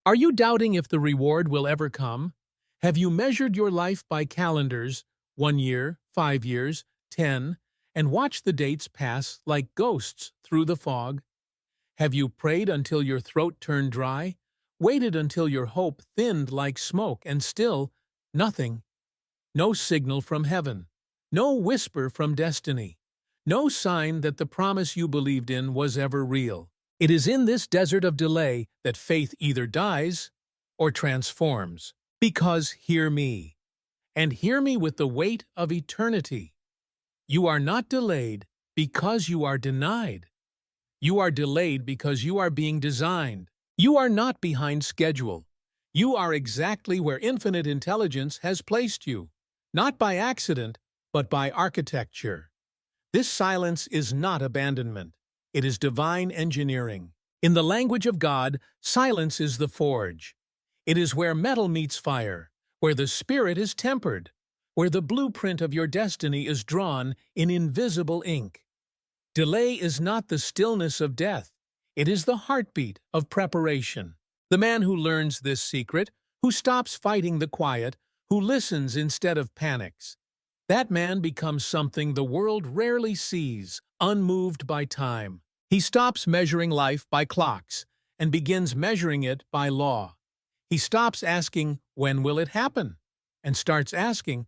Are you doubting if the reward will ever come? Have you measured your life by calendars, 1 year, 5 years, 10, and watched the dates pass like ghosts through the fog? Have you prayed until your throat turned dry, waited until your hope thinned like smoke, and still nothing? No signal from heaven, no whisper from destiny, no sign that the promise you believed in was ever real. It is in this desert of delay that faith either dies or transforms. Because hear me, and hear me with the weight of eternity. You are not delayed because you are denied. You are delayed because you are being designed. You are not behind schedule. You are exactly where infinite intelligence has placed you, not by accident, but by architecture. This silence is not abandonment. It is divine engineering. In the language of God, silence is the forge. It is where metal meets fire, where the spirit is tempered, where the blueprint of your destiny is drawn in invisible ink. Delay is not the stillness of death. It is the heartbeat of preparation. The man who learns this secret, who stops fighting the quiet, who listens instead of panics, that man becomes something the world rarely sees, unmoved by time. He stops measuring life by clocks and begins measuring it by law. He stops asking, "When will it happen?" and starts asking,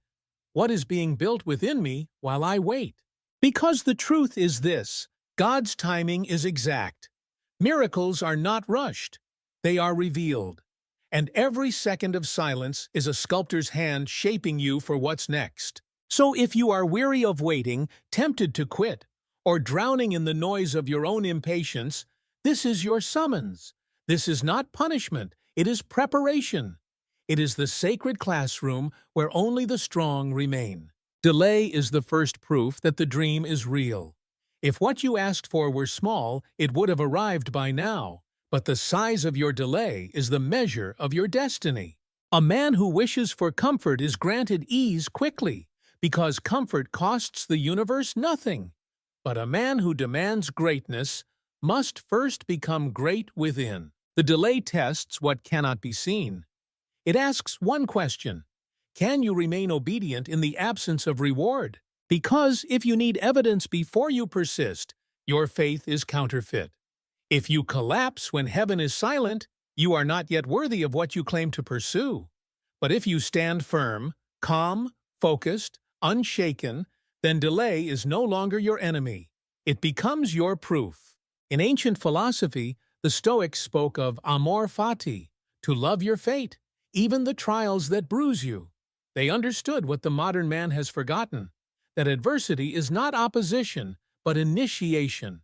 "What is being built within me while I wait?" Because the truth is this: God's timing is exact. Miracles are not rushed. They are revealed. And every second of silence is a sculptor's hand shaping you for what's next. So if you are weary of waiting, tempted to quit, or drowning in the noise of your own impatience, this is your summons. This is not punishment. It is preparation. It is the sacred classroom where only the strong remain. Delay is the first proof that the dream is real. If what you asked for were small, it would have arrived by now. But the size of your delay is the measure of your destiny. A man who wishes for comfort is granted ease quickly, because comfort costs the universe nothing. But a man who demands greatness must first become great within. The delay tests what cannot be seen. It asks one question: can you remain obedient in the absence of reward? Because if you need evidence before you persist, your faith is counterfeit. If you collapse when heaven is silent, you are not yet worthy of what you claim to pursue. But if you stand firm, calm, focused, unshaken, then delay is no longer your enemy. It becomes your proof. In ancient philosophy, the Stoics spoke of amor fati, to love your fate, even the trials that bruise you. They understood what the modern man has forgotten, that adversity is not opposition, but initiation.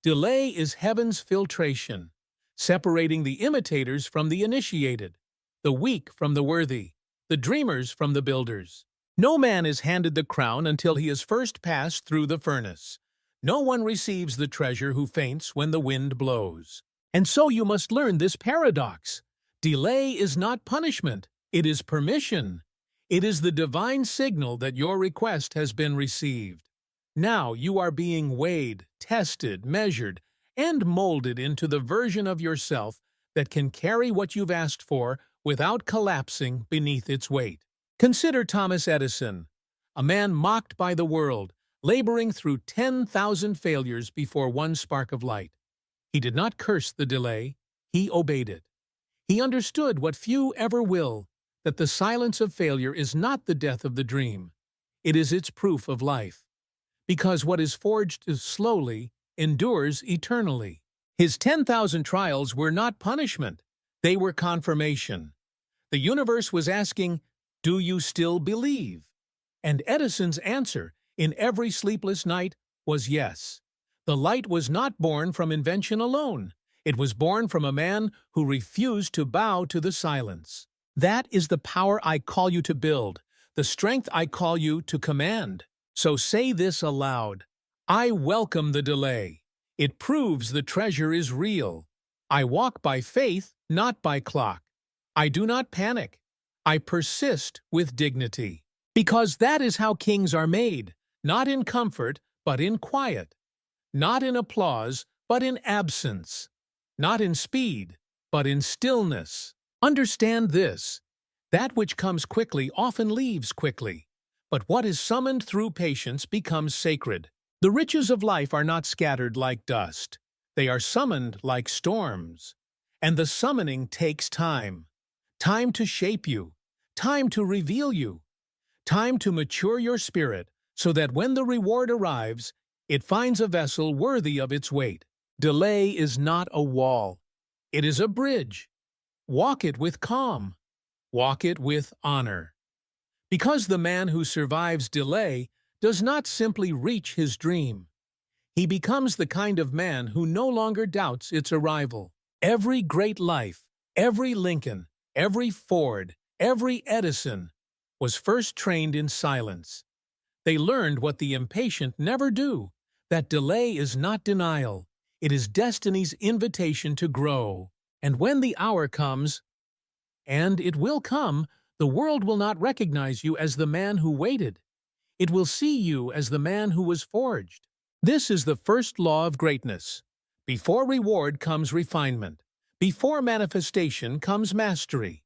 Delay is heaven's filtration, separating the imitators from the initiated, the weak from the worthy, the dreamers from the builders. No man is handed the crown until he has first passed through the furnace. No one receives the treasure who faints when the wind blows. And so you must learn this paradox. Delay is not punishment, it is permission. It is the divine signal that your request has been received. Now you are being weighed, tested, measured, and molded into the version of yourself that can carry what you've asked for without collapsing beneath its weight. Consider Thomas Edison, a man mocked by the world, laboring through 10,000 failures before one spark of light. He did not curse the delay, he obeyed it. He understood what few ever will, that the silence of failure is not the death of the dream. It is its proof of life. Because what is forged slowly endures eternally. His 10,000 trials were not punishment, they were confirmation. The universe was asking, "Do you still believe?" And Edison's answer, in every sleepless night, was yes. The light was not born from invention alone. It was born from a man who refused to bow to the silence. That is the power I call you to build, the strength I call you to command. So say this aloud: I welcome the delay. It proves the treasure is real. I walk by faith, not by clock. I do not panic. I persist with dignity. Because that is how kings are made, not in comfort, but in quiet. Not in applause, but in absence. Not in speed, but in stillness. Understand this: that which comes quickly often leaves quickly, but what is summoned through patience becomes sacred. The riches of life are not scattered like dust. They are summoned like storms. And the summoning takes time. Time to shape you, time to reveal you, time to mature your spirit so that when the reward arrives, it finds a vessel worthy of its weight. Delay is not a wall. It is a bridge. Walk it with calm. Walk it with honor. Because the man who survives delay does not simply reach his dream. He becomes the kind of man who no longer doubts its arrival. Every great life, every Lincoln, every Ford, every Edison was first trained in silence. They learned what the impatient never do, that delay is not denial. It is destiny's invitation to grow. And when the hour comes, and it will come, the world will not recognize you as the man who waited. It will see you as the man who was forged. This is the first law of greatness. Before reward comes refinement. Before manifestation comes mastery.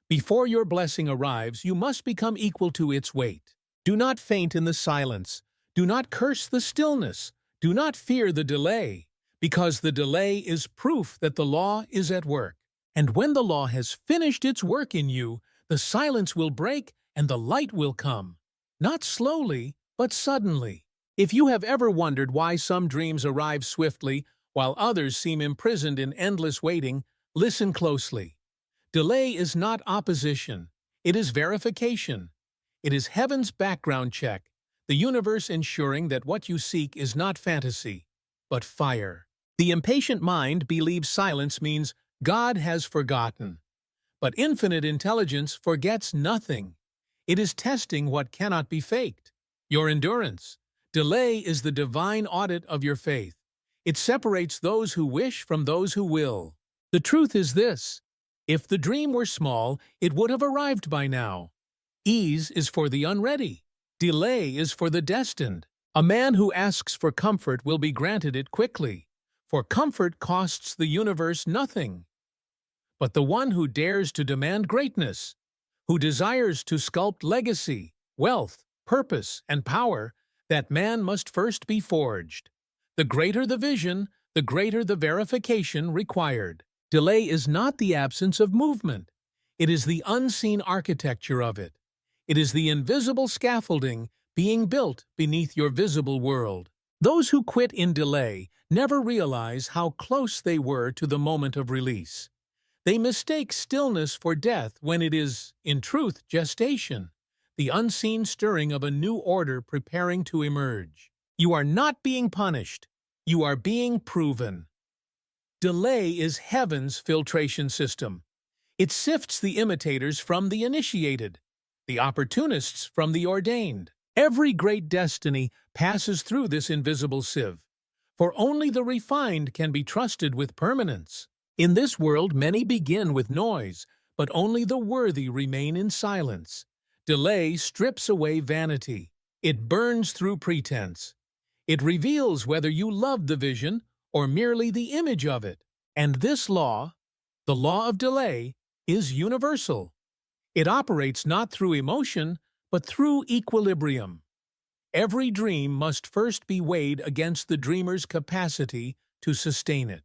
Before your blessing arrives, you must become equal to its weight. Do not faint in the silence. Do not curse the stillness. Do not fear the delay, because the delay is proof that the law is at work. And when the law has finished its work in you, the silence will break and the light will come. Not slowly, but suddenly. If you have ever wondered why some dreams arrive swiftly while others seem imprisoned in endless waiting, listen closely. Delay is not opposition. It is verification. It is heaven's background check, the universe ensuring that what you seek is not fantasy, but fire. The impatient mind believes silence means God has forgotten. But infinite intelligence forgets nothing. It is testing what cannot be faked. Your endurance. Delay is the divine audit of your faith. It separates those who wish from those who will. The truth is this: if the dream were small, it would have arrived by now. Ease is for the unready. Delay is for the destined. A man who asks for comfort will be granted it quickly, for comfort costs the universe nothing. But the one who dares to demand greatness, who desires to sculpt legacy, wealth, purpose, and power, that man must first be forged. The greater the vision, the greater the verification required. Delay is not the absence of movement. It is the unseen architecture of it. It is the invisible scaffolding being built beneath your visible world. Those who quit in delay never realize how close they were to the moment of release. They mistake stillness for death when it is, in truth, gestation, the unseen stirring of a new order preparing to emerge. You are not being punished. You are being proven. Delay is heaven's filtration system. It sifts the imitators from the initiated, the opportunists from the ordained. Every great destiny passes through this invisible sieve, for only the refined can be trusted with permanence. In this world, many begin with noise, but only the worthy remain in silence. Delay strips away vanity. It burns through pretense. It reveals whether you loved the vision or merely the image of it. And this law, the law of delay, is universal. It operates not through emotion, but through equilibrium. Every dream must first be weighed against the dreamer's capacity to sustain it.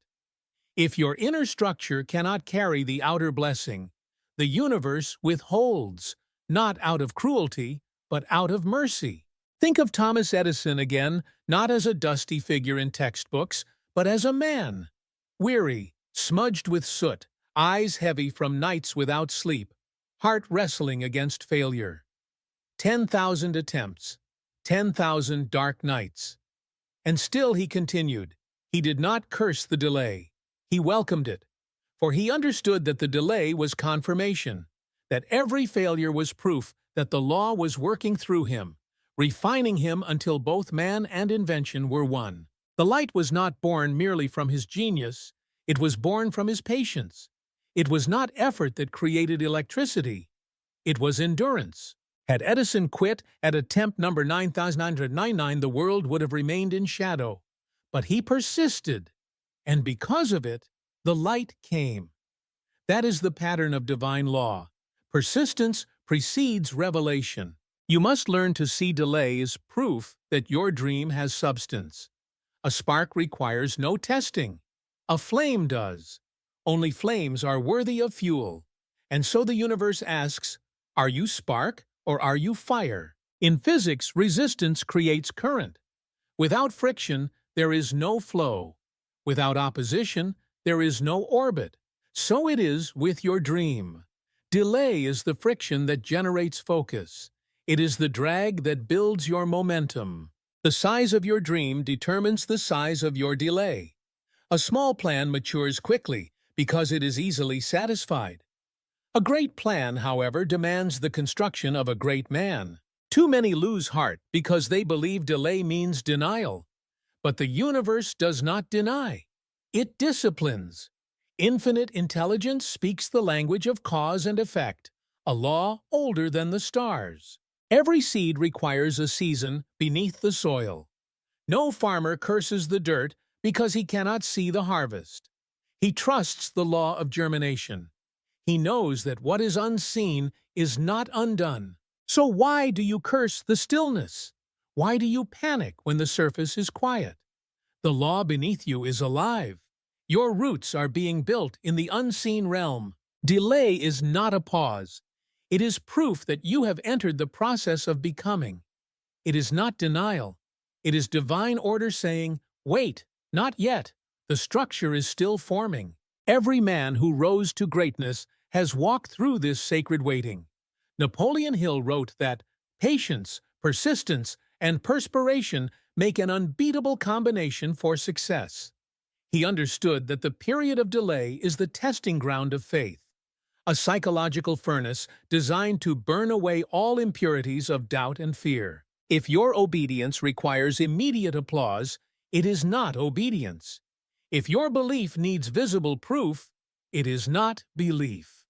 If your inner structure cannot carry the outer blessing, the universe withholds, not out of cruelty, but out of mercy. Think of Thomas Edison again, not as a dusty figure in textbooks, but as a man. Weary, smudged with soot, eyes heavy from nights without sleep, heart wrestling against failure. 10,000 attempts, 10,000 dark nights. And still he continued. He did not curse the delay. He welcomed it, for he understood that the delay was confirmation, that every failure was proof that the law was working through him, refining him until both man and invention were one. The light was not born merely from his genius, it was born from his patience. It was not effort that created electricity, it was endurance. Had Edison quit at attempt number 9999, the world would have remained in shadow. But he persisted, and because of it, the light came. That is the pattern of divine law. Persistence precedes revelation. You must learn to see delay as proof that your dream has substance. A spark requires no testing. A flame does. Only flames are worthy of fuel. And so the universe asks, are you spark or are you fire? In physics, resistance creates current. Without friction, there is no flow. Without opposition, there is no orbit. So it is with your dream. Delay is the friction that generates focus. It is the drag that builds your momentum. The size of your dream determines the size of your delay. A small plan matures quickly because it is easily satisfied. A great plan, however, demands the construction of a great man. Too many lose heart because they believe delay means denial. But the universe does not deny. It disciplines. Infinite intelligence speaks the language of cause and effect, a law older than the stars. Every seed requires a season beneath the soil. No farmer curses the dirt because he cannot see the harvest. He trusts the law of germination. He knows that what is unseen is not undone. So why do you curse the stillness? Why do you panic when the surface is quiet? The law beneath you is alive. Your roots are being built in the unseen realm. Delay is not a pause. It is proof that you have entered the process of becoming. It is not denial. It is divine order saying, wait, not yet. The structure is still forming. Every man who rose to greatness has walked through this sacred waiting. Napoleon Hill wrote that patience, persistence, and perspiration make an unbeatable combination for success. He understood that the period of delay is the testing ground of faith, a psychological furnace designed to burn away all impurities of doubt and fear. If your obedience requires immediate applause, it is not obedience. If your belief needs visible proof, it is not belief.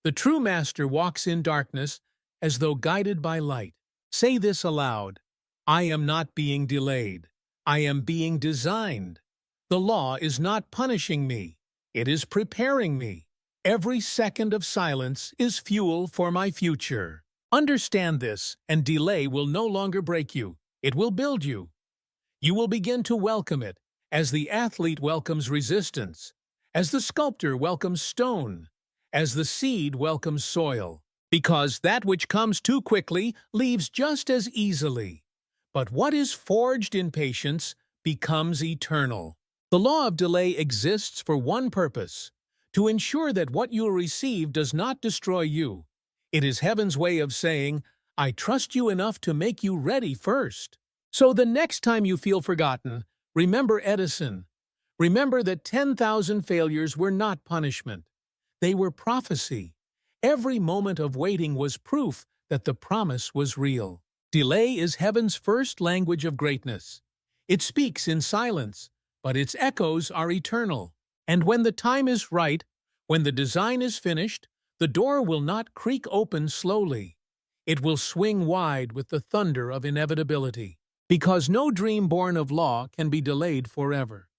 The true master walks in darkness as though guided by light. Say this aloud: I am not being delayed. I am being designed. The law is not punishing me. It is preparing me. Every second of silence is fuel for my future. Understand this, and delay will no longer break you. It will build you. You will begin to welcome it, as the athlete welcomes resistance, as the sculptor welcomes stone, as the seed welcomes soil. Because that which comes too quickly leaves just as easily. But what is forged in patience becomes eternal. The law of delay exists for one purpose: to ensure that what you receive does not destroy you. It is heaven's way of saying, I trust you enough to make you ready first. So the next time you feel forgotten, remember Edison. Remember that 10,000 failures were not punishment. They were prophecy. Every moment of waiting was proof that the promise was real. Delay is heaven's first language of greatness. It speaks in silence, but its echoes are eternal. And when the time is right, when the design is finished, the door will not creak open slowly. It will swing wide with the thunder of inevitability. Because no dream born of law can be delayed forever,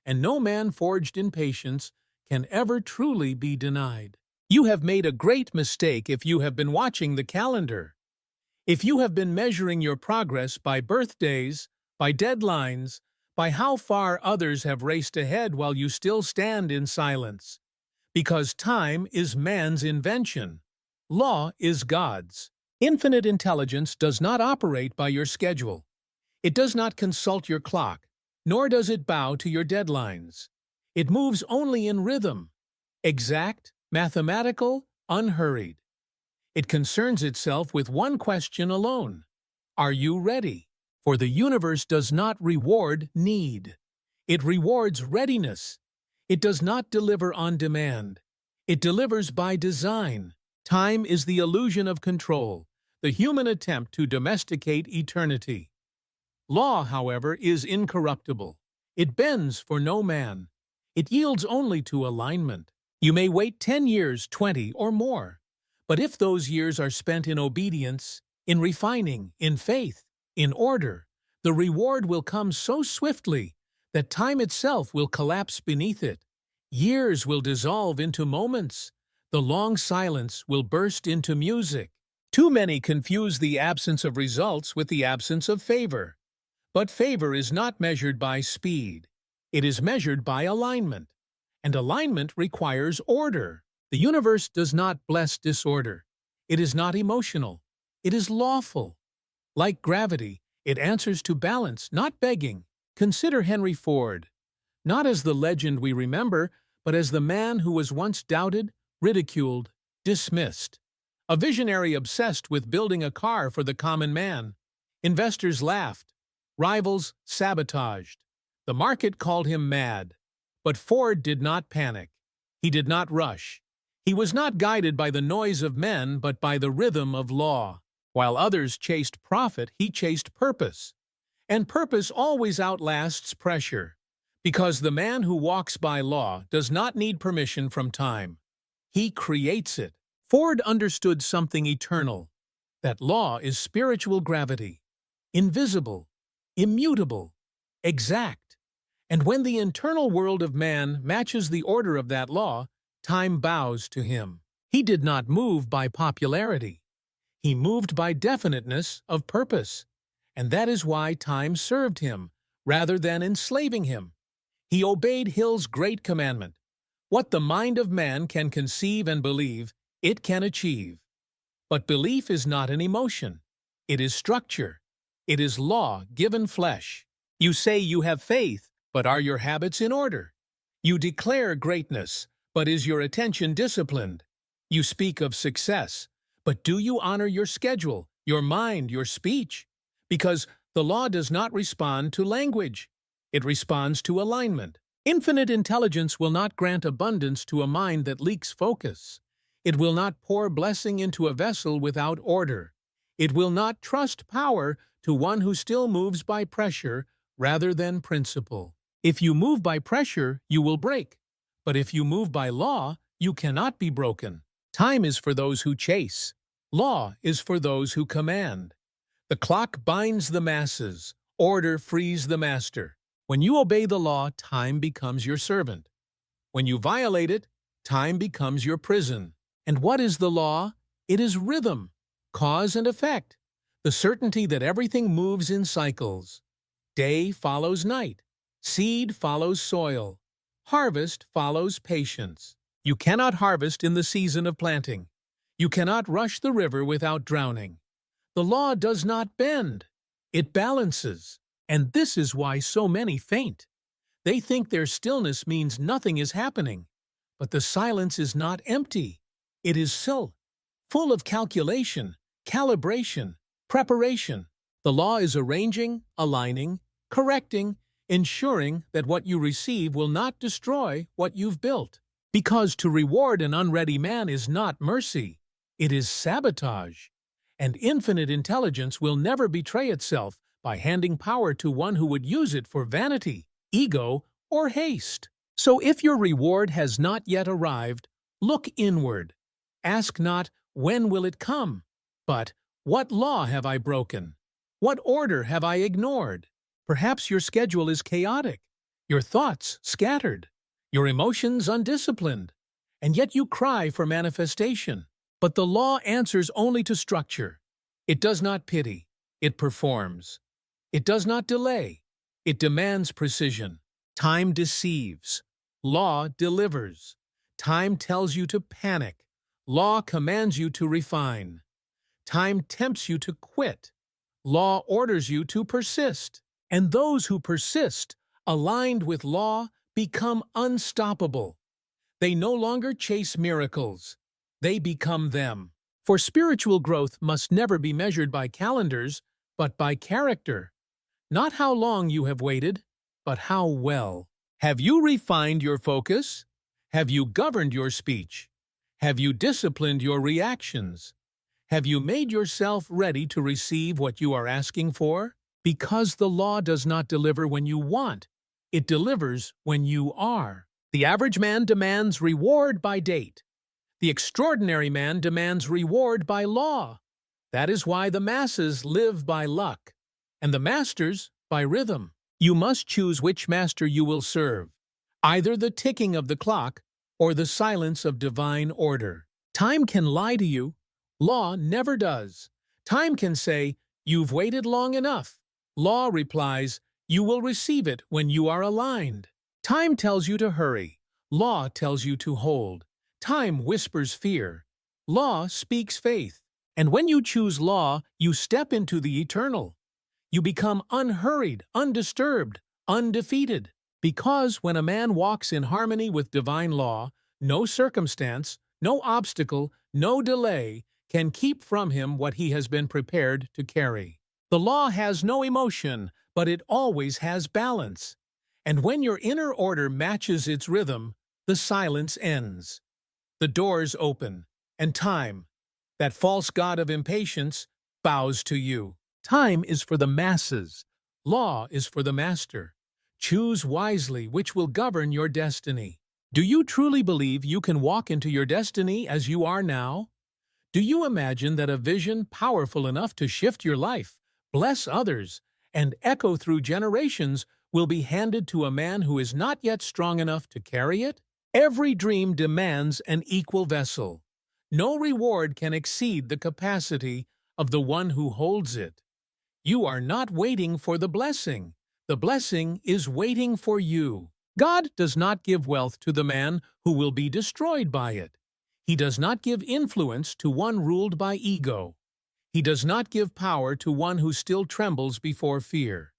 and no man forged in patience can ever truly be denied. You have made a great mistake if you have been watching the calendar. If you have been measuring your progress by birthdays, by deadlines, by how far others have raced ahead while you still stand in silence. Because time is man's invention. Law is God's. Infinite intelligence does not operate by your schedule. It does not consult your clock, nor does it bow to your deadlines. It moves only in rhythm, exact, mathematical, unhurried. It concerns itself with one question alone: are you ready? For the universe does not reward need. It rewards readiness. It does not deliver on demand. It delivers by design. Time is the illusion of control, the human attempt to domesticate eternity. Law, however, is incorruptible. It bends for no man. It yields only to alignment. You may wait 10 years, 20, or more. But if those years are spent in obedience, in refining, in faith, in order, the reward will come so swiftly that time itself will collapse beneath it. Years will dissolve into moments. The long silence will burst into music. Too many confuse the absence of results with the absence of favor. But favor is not measured by speed. It is measured by alignment. And alignment requires order. The universe does not bless disorder. It is not emotional. It is lawful. Like gravity, it answers to balance, not begging. Consider Henry Ford, not as the legend we remember, but as the man who was once doubted, ridiculed, dismissed. A visionary obsessed with building a car for the common man. Investors laughed. Rivals sabotaged. The market called him mad. But Ford did not panic. He did not rush. He was not guided by the noise of men, but by the rhythm of law. While others chased profit, he chased purpose. And purpose always outlasts pressure, because the man who walks by law does not need permission from time. He creates it. Ford understood something eternal, that law is spiritual gravity, invisible, immutable, exact. And when the internal world of man matches the order of that law, time bows to him. He did not move by popularity. He moved by definiteness of purpose. And that is why time served him, rather than enslaving him. He obeyed Hill's great commandment. What the mind of man can conceive and believe, it can achieve. But belief is not an emotion. It is structure. It is law given flesh. You say you have faith, but are your habits in order? You declare greatness, but is your attention disciplined? You speak of success, but do you honor your schedule, your mind, your speech? Because the law does not respond to language. It responds to alignment. Infinite intelligence will not grant abundance to a mind that leaks focus. It will not pour blessing into a vessel without order. It will not trust power to one who still moves by pressure rather than principle. If you move by pressure, you will break. But if you move by law, you cannot be broken. Time is for those who chase. Law is for those who command. The clock binds the masses. Order frees the master. When you obey the law, time becomes your servant. When you violate it, time becomes your prison. And what is the law? It is rhythm, cause and effect, the certainty that everything moves in cycles. Day follows night. Seed follows soil. Harvest follows patience. You cannot harvest in the season of planting. You cannot rush the river without drowning. The law does not bend. It balances. And this is why so many faint. They think their stillness means nothing is happening. But the silence is not empty. It is full of calculation, calibration, preparation. The law is arranging, aligning, correcting, ensuring that what you receive will not destroy what you've built. Because to reward an unready man is not mercy. It is sabotage. And infinite intelligence will never betray itself by handing power to one who would use it for vanity, ego, or haste. So if your reward has not yet arrived, look inward. Ask not, when will it come? But, what law have I broken? What order have I ignored? Perhaps your schedule is chaotic, your thoughts scattered, your emotions undisciplined, and yet you cry for manifestation. But the law answers only to structure. It does not pity, it performs. It does not delay, it demands precision. Time deceives, law delivers. Time tells you to panic, law commands you to refine. Time tempts you to quit, law orders you to persist. And those who persist, aligned with law, become unstoppable. They no longer chase miracles. They become them. For spiritual growth must never be measured by calendars, but by character. Not how long you have waited, but how well. Have you refined your focus? Have you governed your speech? Have you disciplined your reactions? Have you made yourself ready to receive what you are asking for? Because the law does not deliver when you want. It delivers when you are. The average man demands reward by date. The extraordinary man demands reward by law. That is why the masses live by luck, and the masters by rhythm. You must choose which master you will serve. either the ticking of the clock or the silence of divine order. Time can lie to you. Law never does. Time can say, "You've waited long enough." Law replies, "You will receive it when you are aligned." Time tells you to hurry. Law tells you to hold. Time whispers fear. Law speaks faith. And when you choose law, you step into the eternal. You become unhurried, undisturbed, undefeated. Because when a man walks in harmony with divine law, no circumstance, no obstacle, no delay can keep from him what he has been prepared to carry. The law has no emotion, but it always has balance. And when your inner order matches its rhythm, the silence ends. The doors open, and time, that false god of impatience, bows to you. Time is for the masses. Law is for the master. Choose wisely which will govern your destiny. Do you truly believe you can walk into your destiny as you are now? Do you imagine that a vision powerful enough to shift your life, bless others, and echo through generations will be handed to a man who is not yet strong enough to carry it? Every dream demands an equal vessel. No reward can exceed the capacity of the one who holds it. You are not waiting for the blessing. The blessing is waiting for you. God does not give wealth to the man who will be destroyed by it. He does not give influence to one ruled by ego. He does not give power to one who still trembles before fear.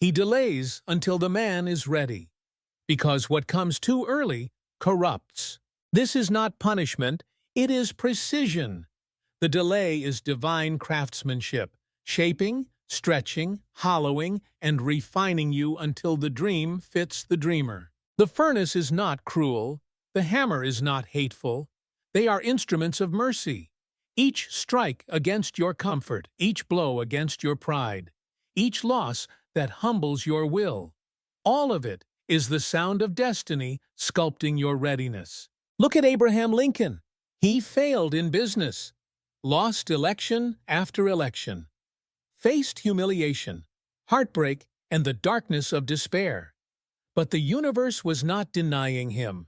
He delays until the man is ready, because what comes too early corrupts. This is not punishment, it is precision. The delay is divine craftsmanship, shaping, stretching, hollowing, and refining you until the dream fits the dreamer. The furnace is not cruel, the hammer is not hateful. They are instruments of mercy. Each strike against your comfort, each blow against your pride, each loss that humbles your will. All of it is the sound of destiny sculpting your readiness. Look at Abraham Lincoln. He failed in business, lost election after election, faced humiliation, heartbreak, and the darkness of despair. But the universe was not denying him.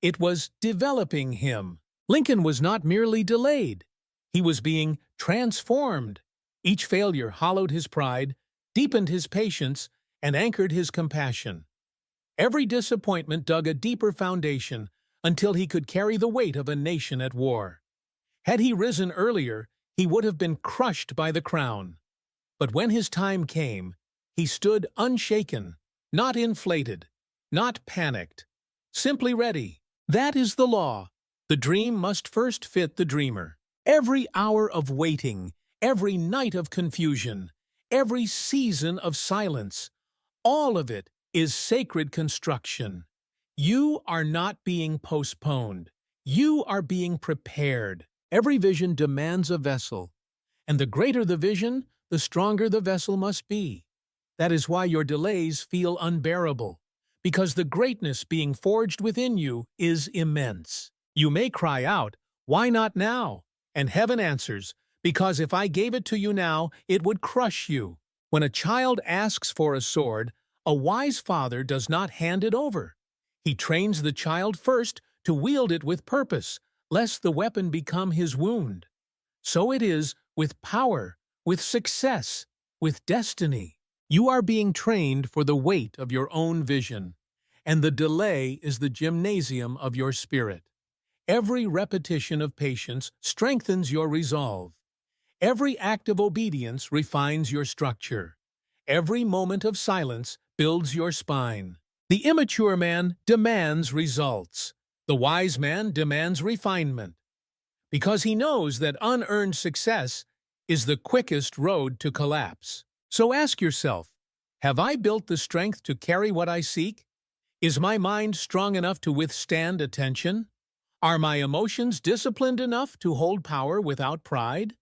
It was developing him. Lincoln was not merely delayed. He was being transformed. Each failure hollowed his pride, deepened his patience, and anchored his compassion. Every disappointment dug a deeper foundation until he could carry the weight of a nation at war. Had he risen earlier, he would have been crushed by the crown. But when his time came, he stood unshaken, not inflated, not panicked, simply ready. That is the law. The dream must first fit the dreamer. Every hour of waiting, every night of confusion, every season of silence, all of it is sacred construction. You are not being postponed. You are being prepared. Every vision demands a vessel, and the greater the vision, the stronger the vessel must be. That is why your delays feel unbearable, because the greatness being forged within you is immense. You may cry out, "Why not now?" And heaven answers, "Because if I gave it to you now, it would crush you." When a child asks for a sword, a wise father does not hand it over. He trains the child first to wield it with purpose, lest the weapon become his wound. So it is with power, with success, with destiny. You are being trained for the weight of your own vision, and the delay is the gymnasium of your spirit. Every repetition of patience strengthens your resolve. Every act of obedience refines your structure. Every moment of silence builds your spine. The immature man demands results. The wise man demands refinement, because he knows that unearned success is the quickest road to collapse. So ask yourself, have I built the strength to carry what I seek? Is my mind strong enough to withstand attention? Are my emotions disciplined enough to hold power without pride?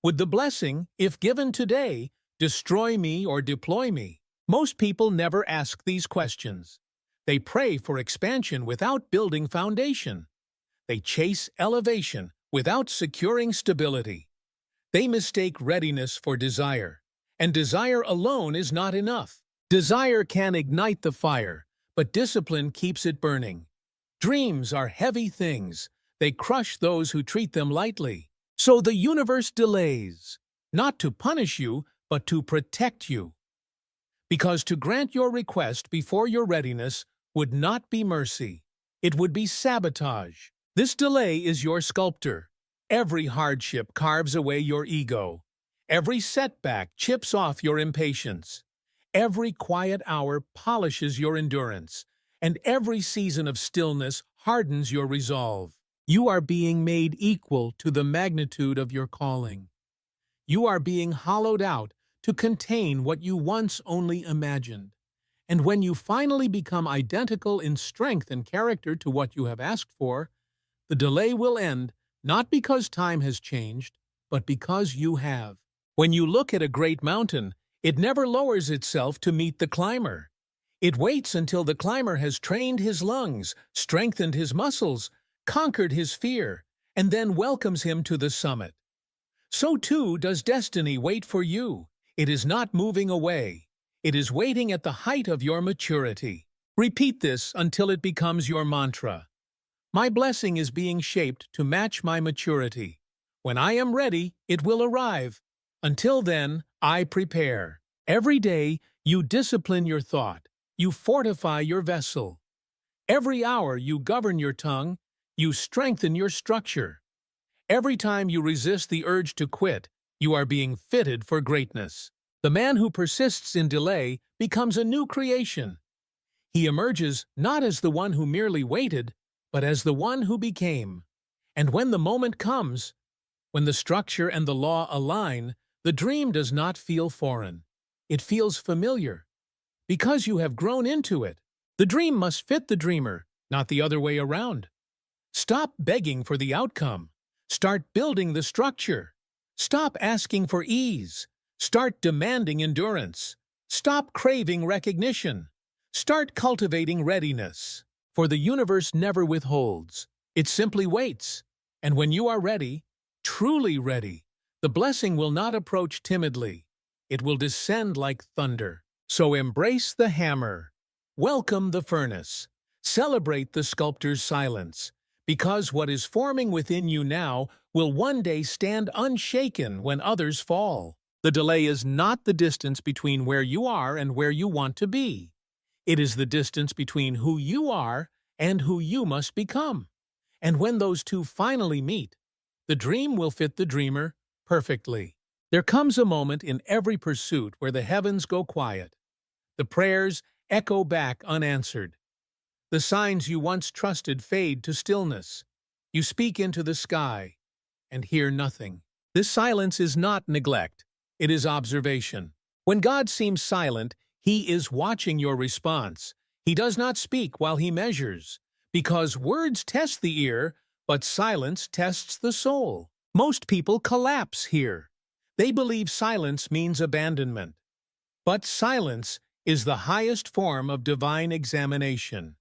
Would the blessing, if given today, destroy me or deploy me? Most people never ask these questions. They pray for expansion without building foundation. They chase elevation without securing stability. They mistake readiness for desire, and desire alone is not enough. Desire can ignite the fire, but discipline keeps it burning. Dreams are heavy things. They crush those who treat them lightly. So the universe delays, not to punish you, but to protect you. Because to grant your request before your readiness would not be mercy. It would be sabotage. This delay is your sculptor. Every hardship carves away your ego. Every setback chips off your impatience. Every quiet hour polishes your endurance, and every season of stillness hardens your resolve. You are being made equal to the magnitude of your calling. You are being hollowed out to contain what you once only imagined. And when you finally become identical in strength and character to what you have asked for, the delay will end not because time has changed, but because you have. When you look at a great mountain, it never lowers itself to meet the climber. It waits until the climber has trained his lungs, strengthened his muscles, conquered his fear, and then welcomes him to the summit. So too does destiny wait for you. It is not moving away. It is waiting at the height of your maturity. Repeat this until it becomes your mantra. My blessing is being shaped to match my maturity. When I am ready, it will arrive. Until then, I prepare. Every day, you discipline your thought. You fortify your vessel. Every hour, you govern your tongue. You strengthen your structure. Every time you resist the urge to quit, you are being fitted for greatness. The man who persists in delay becomes a new creation. He emerges not as the one who merely waited, but as the one who became. And when the moment comes, when the structure and the law align, the dream does not feel foreign. It feels familiar. Because you have grown into it. The dream must fit the dreamer, not the other way around. Stop begging for the outcome. Start building the structure. Stop asking for ease. Start demanding endurance. Stop craving recognition. Start cultivating readiness. For the universe never withholds. It simply waits. And when you are ready, truly ready, the blessing will not approach timidly. It will descend like thunder. So embrace the hammer. Welcome the furnace. Celebrate the sculptor's silence. Because what is forming within you now will one day stand unshaken when others fall. The delay is not the distance between where you are and where you want to be. It is the distance between who you are and who you must become. And when those two finally meet, the dream will fit the dreamer perfectly. There comes a moment in every pursuit where the heavens go quiet. The prayers echo back unanswered. The signs you once trusted fade to stillness. You speak into the sky and hear nothing. This silence is not neglect. It is observation. When God seems silent, He is watching your response. He does not speak while He measures, because words test the ear, but silence tests the soul. Most people collapse here. They believe silence means abandonment. But silence is the highest form of divine examination.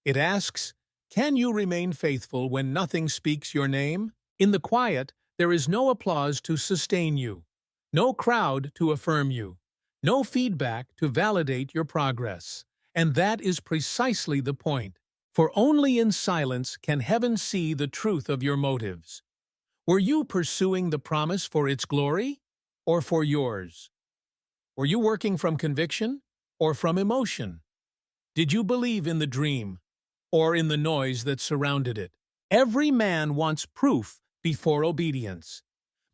It asks, can you remain faithful when nothing speaks your name? In the quiet, there is no applause to sustain you, no crowd to affirm you, no feedback to validate your progress. And that is precisely the point. For only in silence can heaven see the truth of your motives. Were you pursuing the promise for its glory or for yours? Were you working from conviction or from emotion? Did you believe in the dream or in the noise that surrounded it? Every man wants proof before obedience.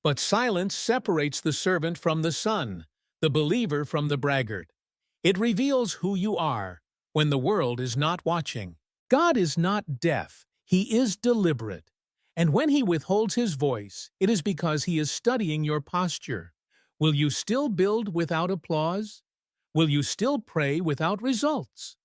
But silence separates the servant from the son, the believer from the braggart. It reveals who you are when the world is not watching. God is not deaf. He is deliberate. And when He withholds His voice, it is because He is studying your posture. Will you still build without applause? Will you still pray without results?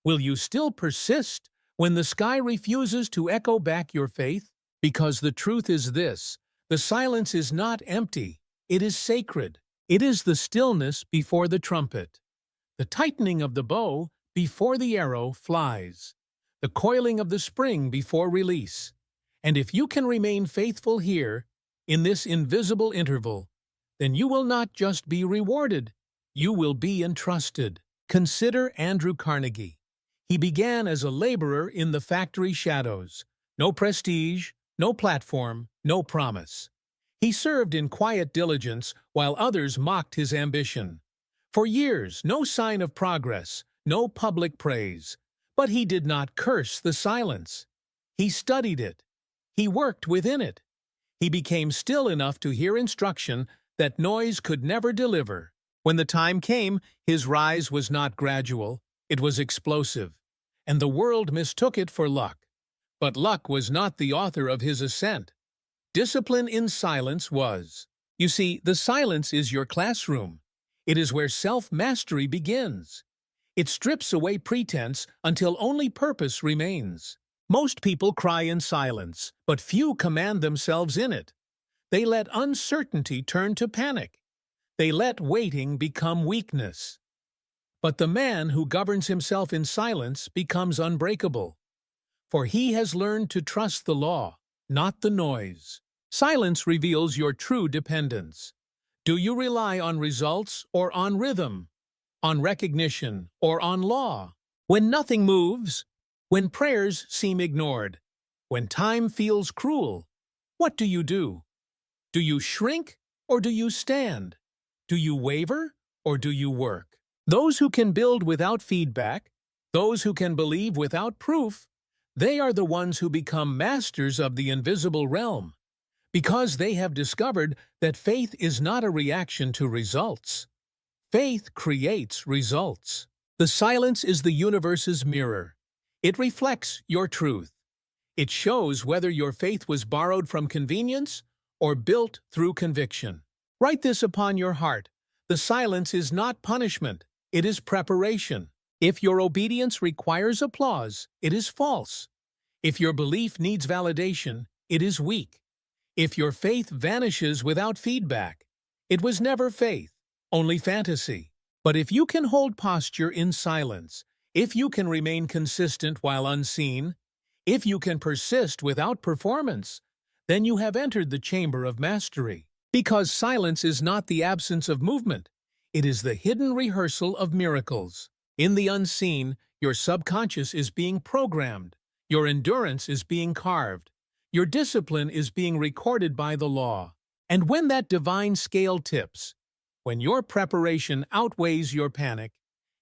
Will you still persist when the sky refuses to echo back your faith? Because the truth is this, the silence is not empty, it is sacred. It is the stillness before the trumpet, the tightening of the bow before the arrow flies, the coiling of the spring before release. And if you can remain faithful here, in this invisible interval, then you will not just be rewarded, you will be entrusted. Consider Andrew Carnegie. He began as a laborer in the factory shadows. No prestige, no platform, no promise. He served in quiet diligence while others mocked his ambition. For years, no sign of progress, no public praise. But he did not curse the silence. He studied it. He worked within it. He became still enough to hear instruction that noise could never deliver. When the time came, his rise was not gradual, it was explosive, and the world mistook it for luck. But luck was not the author of his ascent. Discipline in silence was. You see, the silence is your classroom. It is where self-mastery begins. It strips away pretense until only purpose remains. Most people cry in silence, but few command themselves in it. They let uncertainty turn to panic. They let waiting become weakness. But the man who governs himself in silence becomes unbreakable. For he has learned to trust the law, not the noise. Silence reveals your true dependence. Do you rely on results or on rhythm? On recognition or on law? When nothing moves, when prayers seem ignored, when time feels cruel, what do you do? Do you shrink or do you stand? Do you waver or do you work? Those who can build without feedback, those who can believe without proof, they are the ones who become masters of the invisible realm, because they have discovered that faith is not a reaction to results. Faith creates results. The silence is the universe's mirror. It reflects your truth. It shows whether your faith was borrowed from convenience or built through conviction. Write this upon your heart. The silence is not punishment, it is preparation. If your obedience requires applause, it is false. If your belief needs validation, it is weak. If your faith vanishes without feedback, it was never faith, only fantasy. But if you can hold posture in silence, if you can remain consistent while unseen, if you can persist without performance, then you have entered the chamber of mastery. Because silence is not the absence of movement, it is the hidden rehearsal of miracles. In the unseen, your subconscious is being programmed, your endurance is being carved, your discipline is being recorded by the law. And when that divine scale tips, when your preparation outweighs your panic,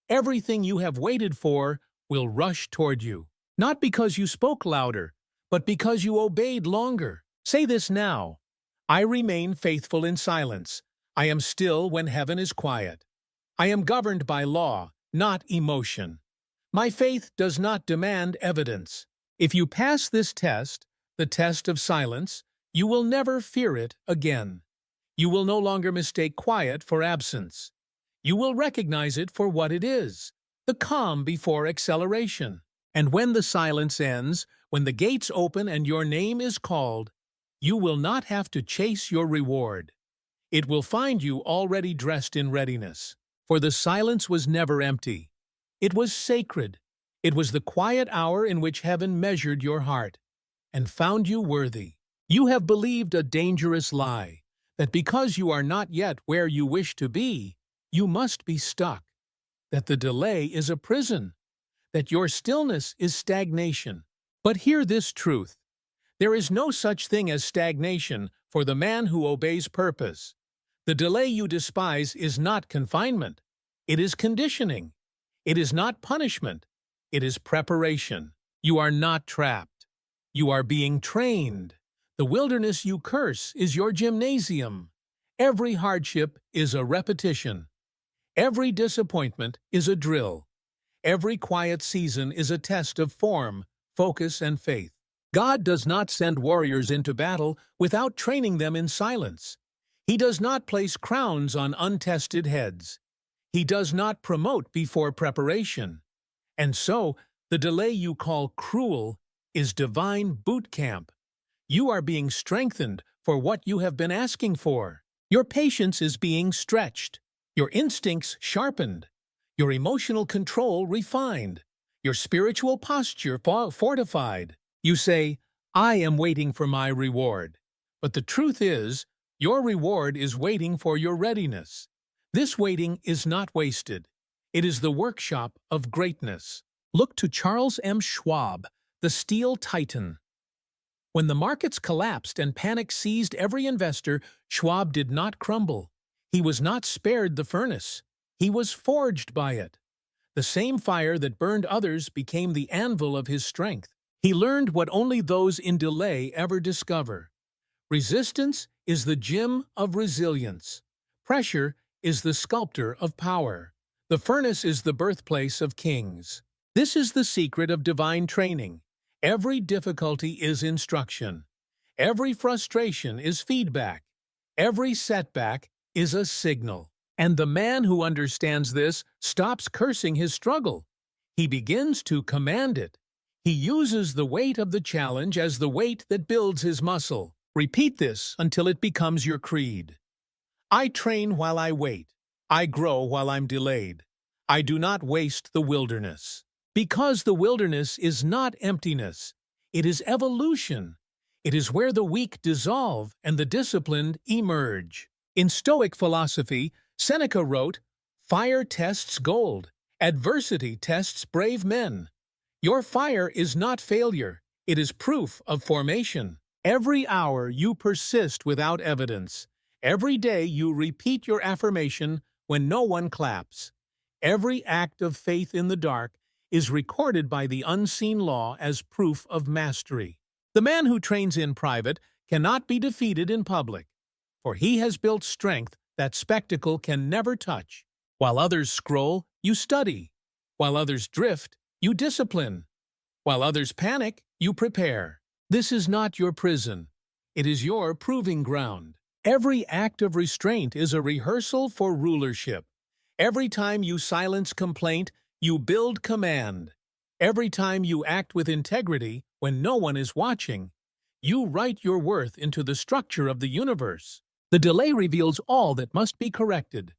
everything you have waited for will rush toward you. Not because you spoke louder, but because you obeyed longer. Say this now. I remain faithful in silence. I am still when heaven is quiet. I am governed by law, not emotion. My faith does not demand evidence. If you pass this test, the test of silence, you will never fear it again. You will no longer mistake quiet for absence. You will recognize it for what it is, the calm before acceleration. And when the silence ends, when the gates open and your name is called, you will not have to chase your reward. It will find you already dressed in readiness. For the silence was never empty. It was sacred. It was the quiet hour in which heaven measured your heart and found you worthy. You have believed a dangerous lie, that because you are not yet where you wish to be, you must be stuck, that the delay is a prison, that your stillness is stagnation. But hear this truth. There is no such thing as stagnation for the man who obeys purpose. The delay you despise is not confinement. It is conditioning. It is not punishment. It is preparation. You are not trapped. You are being trained. The wilderness you curse is your gymnasium. Every hardship is a repetition. Every disappointment is a drill. Every quiet season is a test of form, focus, and faith. God does not send warriors into battle without training them in silence. He does not place crowns on untested heads. He does not promote before preparation. And so, the delay you call cruel is divine boot camp. You are being strengthened for what you have been asking for. Your patience is being stretched, your instincts sharpened, your emotional control refined, your spiritual posture fortified. You say, I am waiting for my reward. But the truth is, your reward is waiting for your readiness. This waiting is not wasted. It is the workshop of greatness. Look to Charles M. Schwab, the steel titan. When the markets collapsed and panic seized every investor, Schwab did not crumble. He was not spared the furnace. He was forged by it. The same fire that burned others became the anvil of his strength. He learned what only those in delay ever discover. Resistance is the gym of resilience. Pressure is the sculptor of power. The furnace is the birthplace of kings. This is the secret of divine training. Every difficulty is instruction. Every frustration is feedback. Every setback is a signal. And the man who understands this stops cursing his struggle. He begins to command it. He uses the weight of the challenge as the weight that builds his muscle. Repeat this until it becomes your creed. I train while I wait. I grow while I'm delayed. I do not waste the wilderness. Because the wilderness is not emptiness. It is evolution. It is where the weak dissolve and the disciplined emerge. In Stoic philosophy, Seneca wrote, "Fire tests gold. Adversity tests brave men." Your fire is not failure. It is proof of formation. Every hour you persist without evidence. Every day you repeat your affirmation when no one claps. Every act of faith in the dark is recorded by the unseen law as proof of mastery. The man who trains in private cannot be defeated in public, for he has built strength that spectacle can never touch. While others scroll, you study. While others drift, you discipline. While others panic, you prepare. This is not your prison. It is your proving ground. Every act of restraint is a rehearsal for rulership. Every time you silence complaint, you build command. Every time you act with integrity when no one is watching, you write your worth into the structure of the universe. The delay reveals all that must be corrected.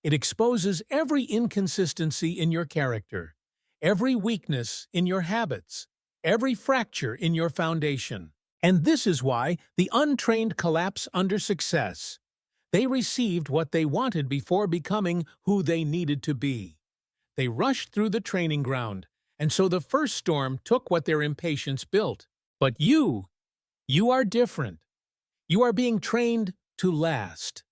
It exposes every inconsistency in your character, every weakness in your habits, every fracture in your foundation. And this is why the untrained collapse under success. They received what they wanted before becoming who they needed to be. They rushed through the training ground, and so the first storm took what their impatience built. But you are different. You are being trained to last.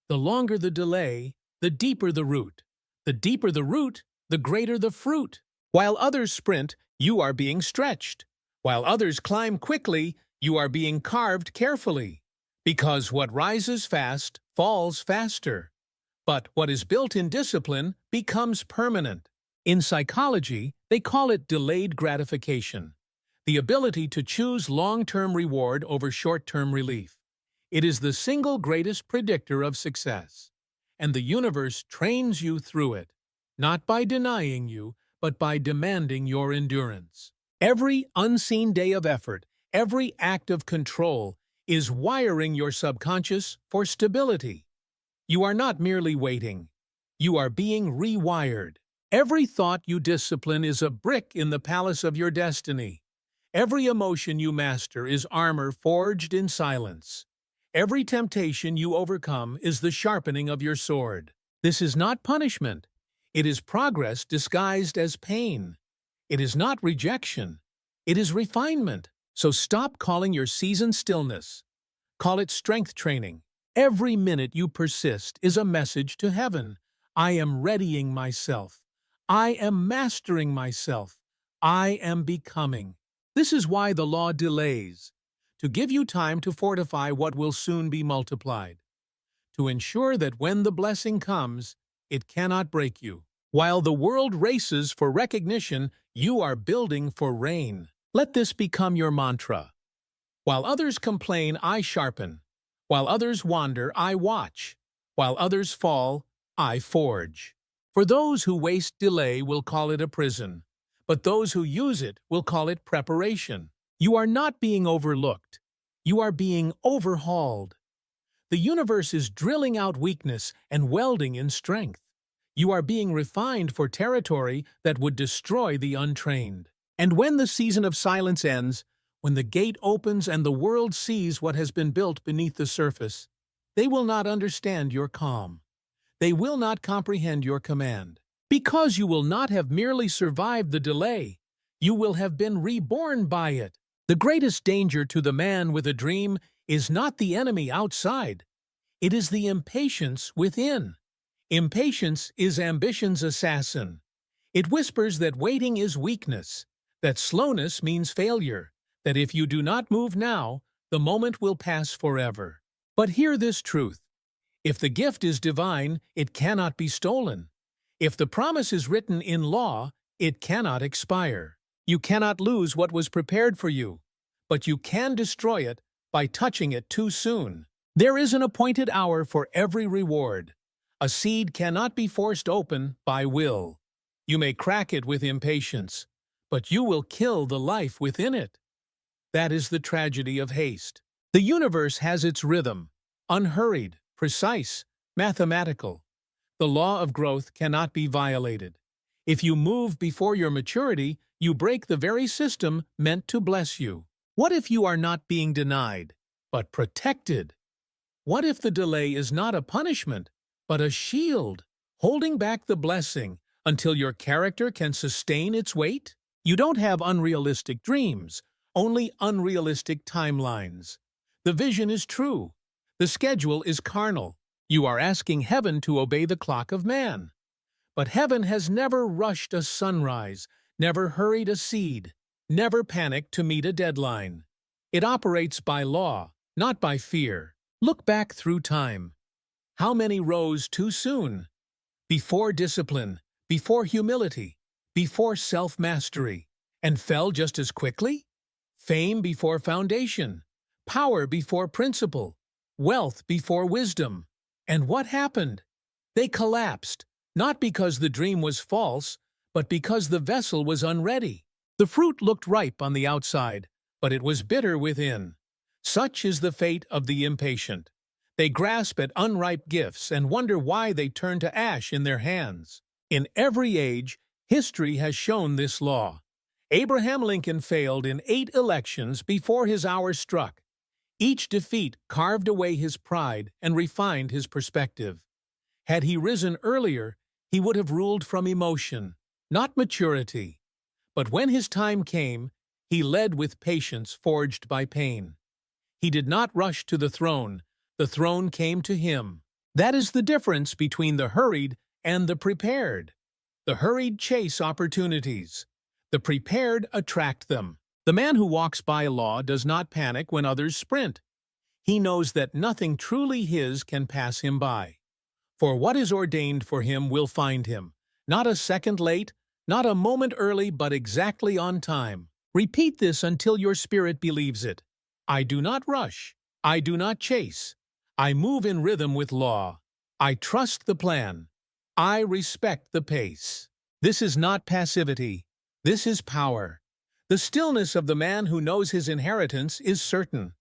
The longer the delay, the deeper the root. The deeper the root, the greater the fruit. While others sprint, you are being stretched. While others climb quickly, you are being carved carefully. Because what rises fast falls faster. But what is built in discipline becomes permanent. In psychology, they call it delayed gratification, the ability to choose long-term reward over short-term relief. It is the single greatest predictor of success, and the universe trains you through it, not by denying you, but by demanding your endurance. Every unseen day of effort, every act of control, is wiring your subconscious for stability. You are not merely waiting. You are being rewired. Every thought you discipline is a brick in the palace of your destiny. Every emotion you master is armor forged in silence. Every temptation you overcome is the sharpening of your sword. This is not punishment. It is progress disguised as pain. It is not rejection. It is refinement. So stop calling your season stillness. Call it strength training. Every minute you persist is a message to heaven. I am readying myself. I am mastering myself. I am becoming. This is why the law delays, to give you time to fortify what will soon be multiplied, to ensure that when the blessing comes, it cannot break you. While the world races for recognition, you are building for reign. Let this become your mantra. While others complain, I sharpen. While others wander, I watch. While others fall, I forge. For those who waste delay will call it a prison, but those who use it will call it preparation. You are not being overlooked. You are being overhauled. The universe is drilling out weakness and welding in strength. You are being refined for territory that would destroy the untrained. And when the season of silence ends, when the gate opens and the world sees what has been built beneath the surface, they will not understand your calm. They will not comprehend your command. Because you will not have merely survived the delay, you will have been reborn by it. The greatest danger to the man with a dream is not the enemy outside. It is the impatience within. Impatience is ambition's assassin. It whispers that waiting is weakness, that slowness means failure, that if you do not move now, the moment will pass forever. But hear this truth. If the gift is divine, it cannot be stolen. If the promise is written in law, it cannot expire. You cannot lose what was prepared for you, but you can destroy it by touching it too soon. There is an appointed hour for every reward. A seed cannot be forced open by will. You may crack it with impatience, but you will kill the life within it. That is the tragedy of haste. The universe has its rhythm, unhurried, precise, mathematical. The law of growth cannot be violated. If you move before your maturity, you break the very system meant to bless you. What if you are not being denied, but protected? What if the delay is not a punishment, but a shield, holding back the blessing until your character can sustain its weight? You don't have unrealistic dreams, only unrealistic timelines. The vision is true. The schedule is carnal. You are asking heaven to obey the clock of man. But heaven has never rushed a sunrise, never hurried a seed, never panicked to meet a deadline. It operates by law, not by fear. Look back through time. How many rose too soon? Before discipline, before humility, before self-mastery, and fell just as quickly? Fame before foundation, power before principle, wealth before wisdom. And what happened? They collapsed, not because the dream was false, but because the vessel was unready. The fruit looked ripe on the outside, but it was bitter within. Such is the fate of the impatient. They grasp at unripe gifts and wonder why they turn to ash in their hands. In every age, history has shown this law. Abraham Lincoln failed in 8 elections before his hour struck. Each defeat carved away his pride and refined his perspective. Had he risen earlier, he would have ruled from emotion, not maturity. But when his time came, he led with patience forged by pain. He did not rush to the throne came to him. That is the difference between the hurried and the prepared. The hurried chase opportunities. The prepared attract them. The man who walks by law does not panic when others sprint. He knows that nothing truly his can pass him by. For what is ordained for him will find him, not a second late, not a moment early, but exactly on time. Repeat this until your spirit believes it. I do not rush. I do not chase. I move in rhythm with law. I trust the plan. I respect the pace. This is not passivity. This is power. The stillness of the man who knows his inheritance is certain.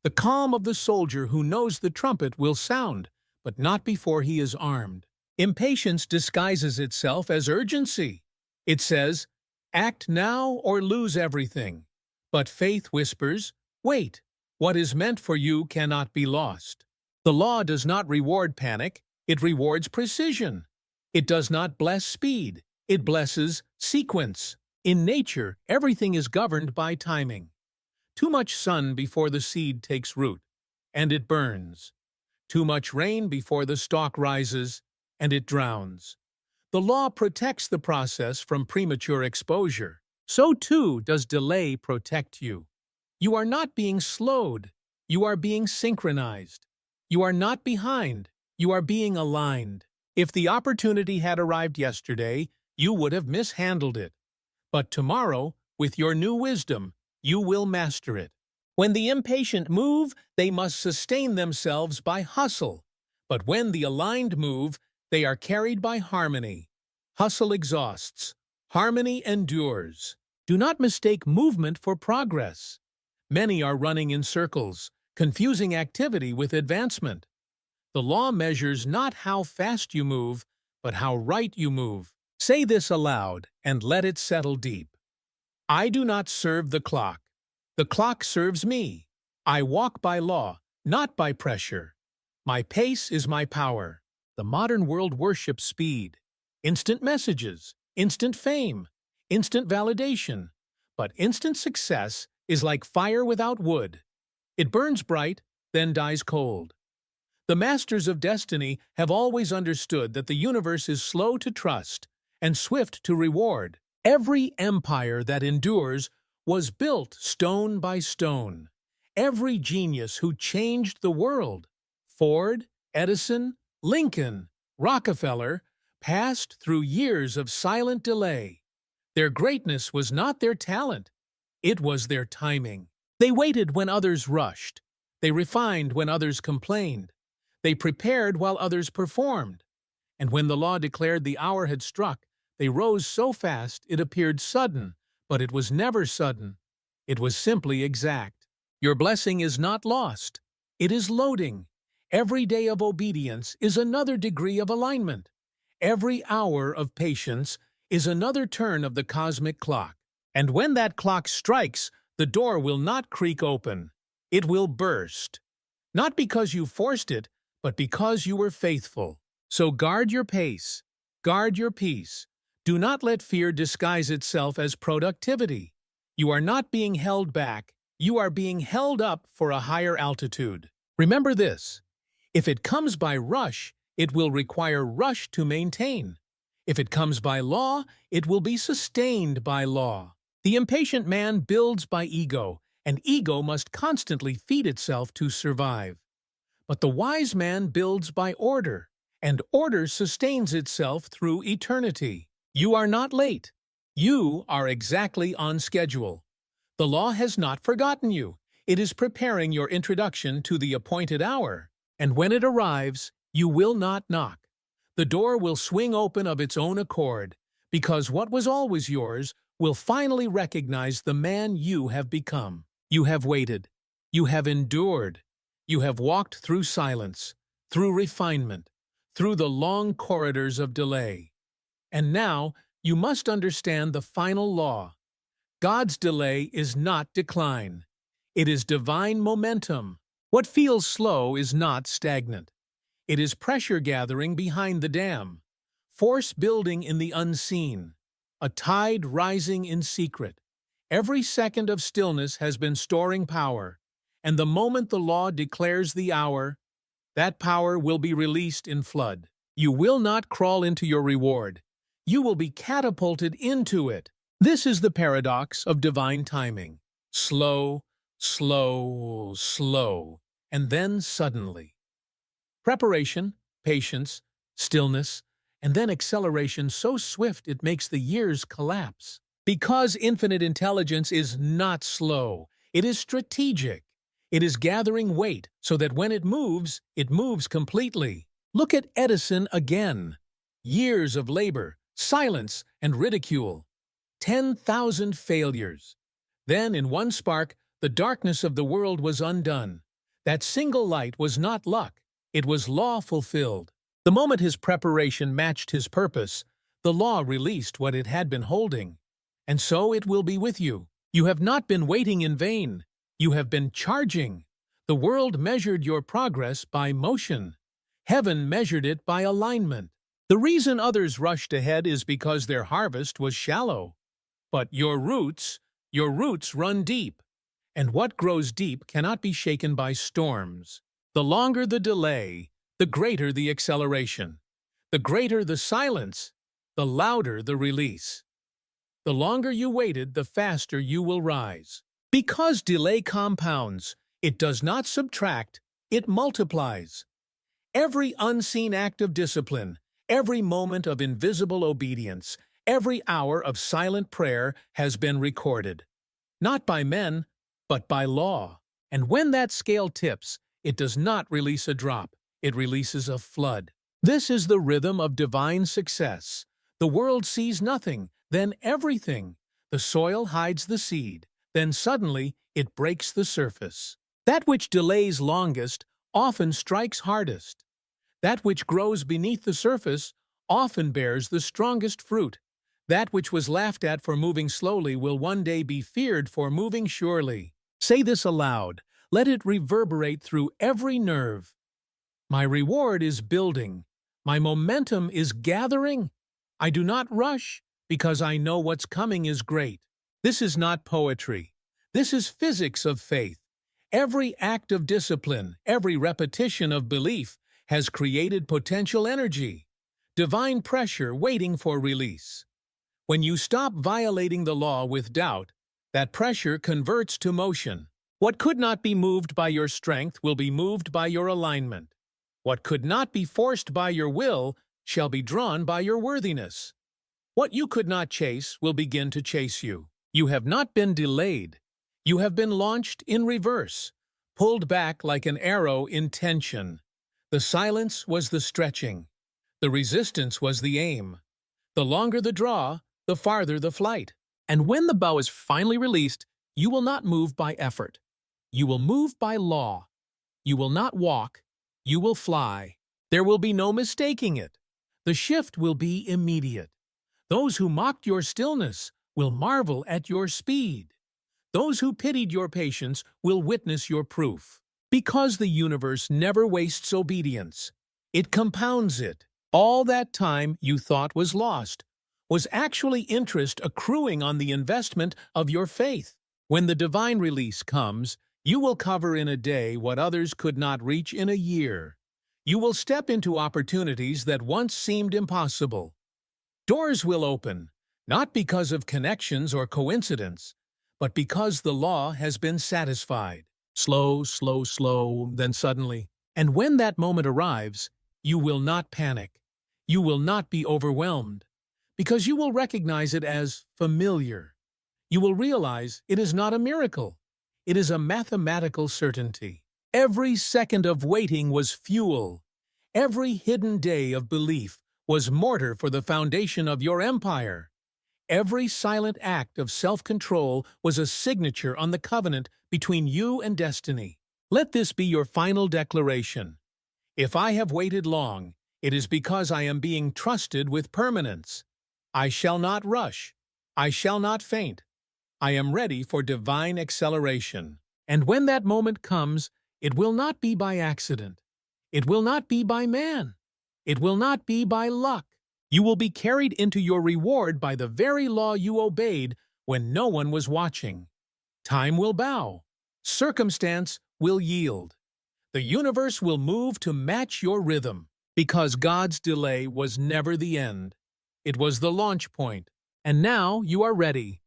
The calm of the soldier who knows the trumpet will sound, but not before he is armed. Impatience disguises itself as urgency. It says, act now or lose everything. But faith whispers, wait, what is meant for you cannot be lost. The law does not reward panic, it rewards precision. It does not bless speed, it blesses sequence. In nature, everything is governed by timing. Too much sun before the seed takes root, and it burns. Too much rain before the stalk rises, and it drowns. The law protects the process from premature exposure. So too does delay protect you. You are not being slowed. You are being synchronized. You are not behind. You are being aligned. If the opportunity had arrived yesterday, you would have mishandled it. But tomorrow, with your new wisdom, you will master it. When the impatient move, they must sustain themselves by hustle. But when the aligned move, they are carried by harmony. Hustle exhausts. Harmony endures. Do not mistake movement for progress. Many are running in circles, confusing activity with advancement. The law measures not how fast you move, but how right you move. Say this aloud and let it settle deep. I do not serve the clock. The clock serves me. I walk by law, not by pressure. My pace is my power. The modern world worships speed. instant messages, instant fame, instant validation. But instant success is like fire without wood. It burns bright, then dies cold. The masters of destiny have always understood that the universe is slow to trust and swift to reward. Every empire that endures was built stone by stone. Every genius who changed the world, Ford, Edison, Lincoln, Rockefeller, passed through years of silent delay. Their greatness was not their talent, it was their timing. They waited when others rushed. They refined when others complained. They prepared while others performed. And when the law declared the hour had struck, they rose so fast it appeared sudden, but it was never sudden. It was simply exact. Your blessing is not lost. It is loading. Every day of obedience is another degree of alignment. Every hour of patience is another turn of the cosmic clock. And when that clock strikes, the door will not creak open. It will burst. Not because you forced it, but because you were faithful. So guard your pace. Guard your peace. Do not let fear disguise itself as productivity. You are not being held back. You are being held up for a higher altitude. Remember this. If it comes by rush, it will require rush to maintain. If it comes by law, it will be sustained by law. The impatient man builds by ego, and ego must constantly feed itself to survive. But the wise man builds by order, and order sustains itself through eternity. You are not late. You are exactly on schedule. The law has not forgotten you. It is preparing your introduction to the appointed hour. And when it arrives, you will not knock. The door will swing open of its own accord, because what was always yours will finally recognize the man you have become. You have waited. You have endured. You have walked through silence, through refinement, through the long corridors of delay. And now you must understand the final law. God's delay is not decline. It is divine momentum. What feels slow is not stagnant. It is pressure gathering behind the dam, force building in the unseen, a tide rising in secret. Every second of stillness has been storing power, and the moment the law declares the hour, that power will be released in flood. You will not crawl into your reward. You will be catapulted into it. This is the paradox of divine timing. Slow, slow, slow, and then suddenly. Preparation, patience, stillness, and then acceleration so swift it makes the years collapse. Because infinite intelligence is not slow, it is strategic. It is gathering weight so that when it moves completely. Look at Edison again. Years of labor, silence, and ridicule. 10,000 failures. Then, in one spark, the darkness of the world was undone. That single light was not luck. It was law fulfilled. The moment his preparation matched his purpose, the law released what it had been holding. And so it will be with you. You have not been waiting in vain. You have been charging. The world measured your progress by motion. Heaven measured it by alignment. The reason others rushed ahead is because their harvest was shallow. But your roots run deep. And what grows deep cannot be shaken by storms. The longer the delay, the greater the acceleration. The greater the silence, the louder the release. The longer you waited, the faster you will rise. Because delay compounds, it does not subtract, it multiplies. Every unseen act of discipline, every moment of invisible obedience, every hour of silent prayer has been recorded. Not by men, but by law. And when that scale tips, it does not release a drop, it releases a flood. This is the rhythm of divine success. The world sees nothing, then everything. The soil hides the seed, then suddenly it breaks the surface. That which delays longest often strikes hardest. That which grows beneath the surface often bears the strongest fruit. That which was laughed at for moving slowly will one day be feared for moving surely. Say this aloud. Let it reverberate through every nerve. My reward is building. My momentum is gathering. I do not rush because I know what's coming is great. This is not poetry. This is physics of faith. Every act of discipline, every repetition of belief has created potential energy, divine pressure waiting for release. When you stop violating the law with doubt, that pressure converts to motion. What could not be moved by your strength will be moved by your alignment. What could not be forced by your will shall be drawn by your worthiness. What you could not chase will begin to chase you. You have not been delayed. You have been launched in reverse, pulled back like an arrow in tension. The silence was the stretching. The resistance was the aim. The longer the draw, the farther the flight. And when the bow is finally released, you will not move by effort. You will move by law. You will not walk. You will fly. There will be no mistaking it. The shift will be immediate. Those who mocked your stillness will marvel at your speed. Those who pitied your patience will witness your proof. Because the universe never wastes obedience. It compounds it. All that time you thought was lost was actually interest accruing on the investment of your faith. When the divine release comes, you will cover in a day what others could not reach in a year. You will step into opportunities that once seemed impossible. Doors will open, not because of connections or coincidence, but because the law has been satisfied. Slow, slow, slow, then suddenly. And when that moment arrives, you will not panic. You will not be overwhelmed, because you will recognize it as familiar. You will realize it is not a miracle. It is a mathematical certainty. Every second of waiting was fuel. Every hidden day of belief was mortar for the foundation of your empire. Every silent act of self-control was a signature on the covenant between you and destiny. Let this be your final declaration. If I have waited long, it is because I am being trusted with permanence. I shall not rush. I shall not faint. I am ready for divine acceleration. And when that moment comes, it will not be by accident. It will not be by man. It will not be by luck. You will be carried into your reward by the very law you obeyed when no one was watching. Time will bow. Circumstance will yield. The universe will move to match your rhythm, because God's delay was never the end. It was the launch point. And now you are ready.